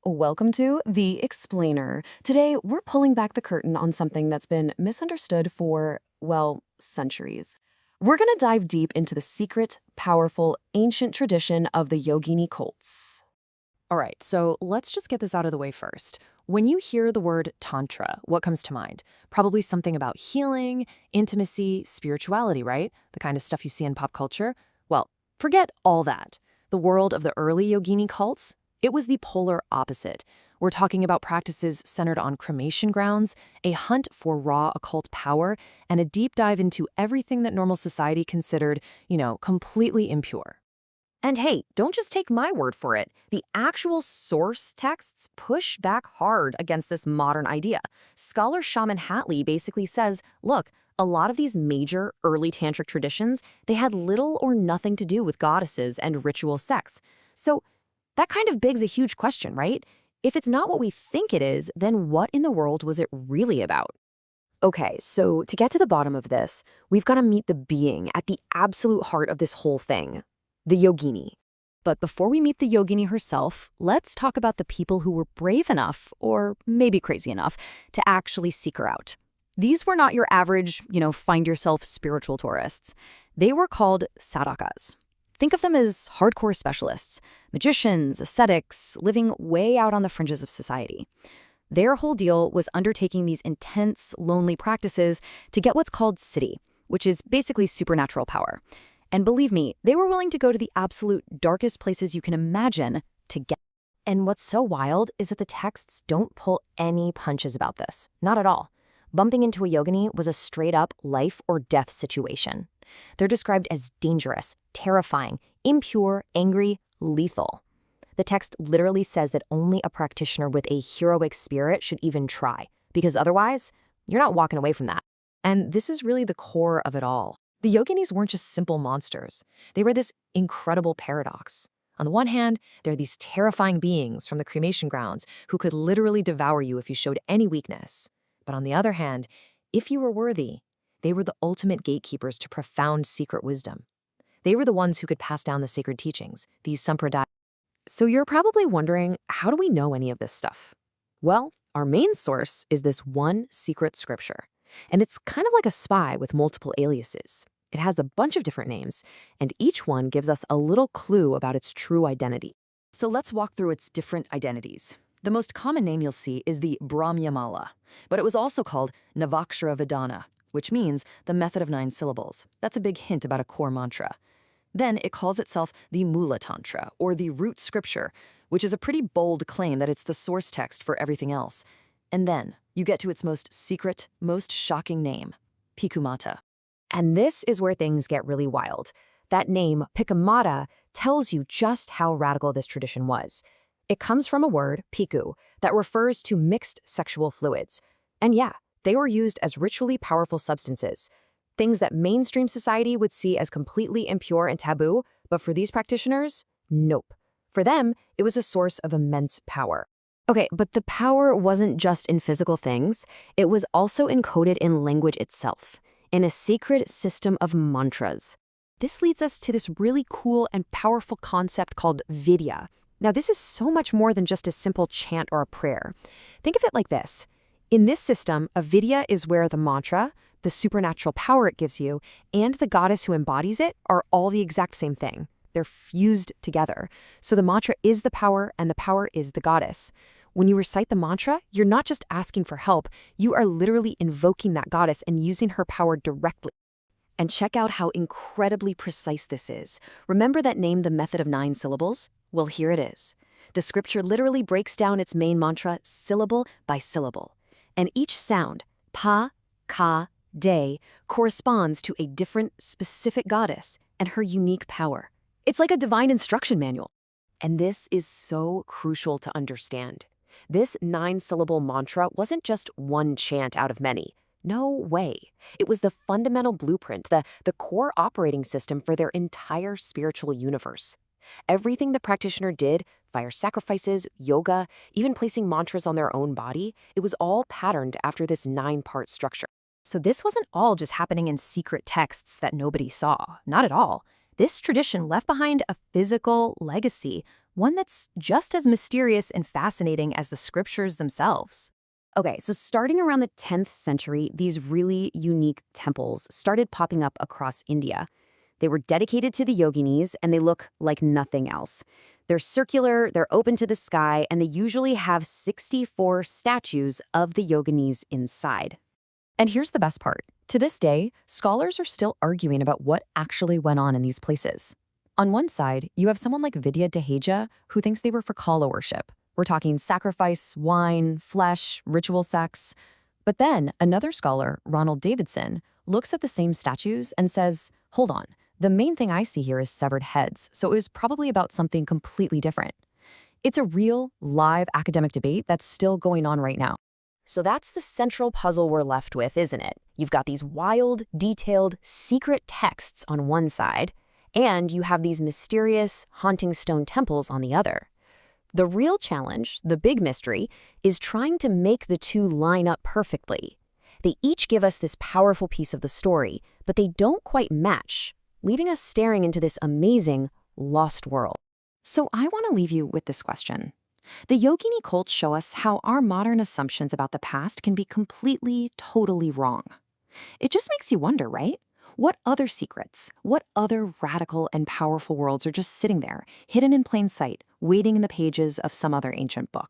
Welcome to The Explainer. Today, we're pulling back the curtain on something that's been misunderstood for, well, centuries. We're going to dive deep into the secret, powerful, ancient tradition of the Yogini cults. All right, so let's just get this out of the way first. When you hear the word Tantra, what comes to mind? Probably something about healing, intimacy, spirituality, right? The kind of stuff you see in pop culture. Well, forget all that. The world of the early Yogini cults, it was the polar opposite. We're talking about practices centered on cremation grounds, a hunt for raw occult power, and a deep dive into everything that normal society considered, completely impure. And hey, don't just take my word for it. The actual source texts push back hard against this modern idea. Scholar Shaman Hatley basically says, look, a lot of these major early tantric traditions, they had little or nothing to do with goddesses and ritual sex. So that kind of begs a huge question, right? If it's not what we think it is, then what in the world was it really about? Okay, so to get to the bottom of this, we've got to meet the being at the absolute heart of this whole thing, the Yogini. But before we meet the Yogini herself, let's talk about the people who were brave enough, or maybe crazy enough, to actually seek her out. These were not your average, find yourself spiritual tourists. They were called sadhakas. Think of them as hardcore specialists, magicians, ascetics, living way out on the fringes of society. Their whole deal was undertaking these intense, lonely practices to get what's called siddhi, which is basically supernatural power. And believe me, they were willing to go to the absolute darkest places you can imagine to get. And what's so wild is that the texts don't pull any punches about this. Not at all. Bumping into a yogini was a straight-up life or death situation. They're described as dangerous, terrifying, impure, angry, lethal. The text literally says that only a practitioner with a heroic spirit should even try, because otherwise, you're not walking away from that. And this is really the core of it all. The yoginis weren't just simple monsters. They were this incredible paradox. On the one hand, they're these terrifying beings from the cremation grounds who could literally devour you if you showed any weakness. But on the other hand, if you were worthy, they were the ultimate gatekeepers to profound secret wisdom. They were the ones who could pass down the sacred teachings, these sampradayas. So you're probably wondering, how do we know any of this stuff? Well, our main source is this one secret scripture. And it's kind of like a spy with multiple aliases. It has a bunch of different names, and each one gives us a little clue about its true identity. So let's walk through its different identities. The most common name you'll see is the Brahmayamala, but it was also called Navakshara Vedana, which means the method of 9 syllables. That's a big hint about a core mantra. Then it calls itself the Mula Tantra, or the root scripture, which is a pretty bold claim that it's the source text for everything else. And then you get to its most secret, most shocking name, Pikumata. And this is where things get really wild. That name, Pikumata, tells you just how radical this tradition was. It comes from a word, piku, that refers to mixed sexual fluids. And yeah, they were used as ritually powerful substances. Things that mainstream society would see as completely impure and taboo, but for these practitioners, nope. For them, it was a source of immense power. Okay, but the power wasn't just in physical things. It was also encoded in language itself, in a sacred system of mantras. This leads us to this really cool and powerful concept called Vidya. Now, this is so much more than just a simple chant or a prayer. Think of it like this. In this system, a Vidya is where the mantra, the supernatural power it gives you, and the goddess who embodies it are all the exact same thing. They're fused together. So the mantra is the power, and the power is the goddess. When you recite the mantra, you're not just asking for help, you are literally invoking that goddess and using her power directly. And check out how incredibly precise this is. Remember that name, the method of 9 syllables? Well, here it is. The scripture literally breaks down its main mantra syllable by syllable. And each sound, pa, ka, de, corresponds to a different, specific goddess and her unique power. It's like a divine instruction manual. And this is so crucial to understand. This 9-syllable mantra wasn't just one chant out of many. No way. It was the fundamental blueprint, the core operating system for their entire spiritual universe. Everything the practitioner did, fire sacrifices, yoga, even placing mantras on their own body, it was all patterned after this 9-part structure. So this wasn't all just happening in secret texts that nobody saw. Not at all. this tradition left behind a physical legacy, one that's just as mysterious and fascinating as the scriptures themselves. Okay, so starting around the 10th century, these really unique temples started popping up across India. They were dedicated to the Yoginis, and they look like nothing else. They're circular, they're open to the sky, and they usually have 64 statues of the Yoginis inside. And here's the best part. To this day, scholars are still arguing about what actually went on in these places. On one side, you have someone like Vidyapitha who thinks they were for Kala worship. We're talking sacrifice, wine, flesh, ritual sex. But then another scholar, Ronald Davidson, looks at the same statues and says, hold on, the main thing I see here is severed heads, so it was probably about something completely different. It's a real, live academic debate that's still going on right now. So that's the central puzzle we're left with, isn't it? You've got these wild, detailed, secret texts on one side, and you have these mysterious, haunting stone temples on the other. The real challenge, the big mystery, is trying to make the two line up perfectly. They each give us this powerful piece of the story, but they don't quite match, leaving us staring into this amazing, lost world. So I want to leave you with this question. The Yogini cults show us how our modern assumptions about the past can be completely, totally wrong. It just makes you wonder, right? What other secrets, what other radical and powerful worlds are just sitting there, hidden in plain sight, waiting in the pages of some other ancient book?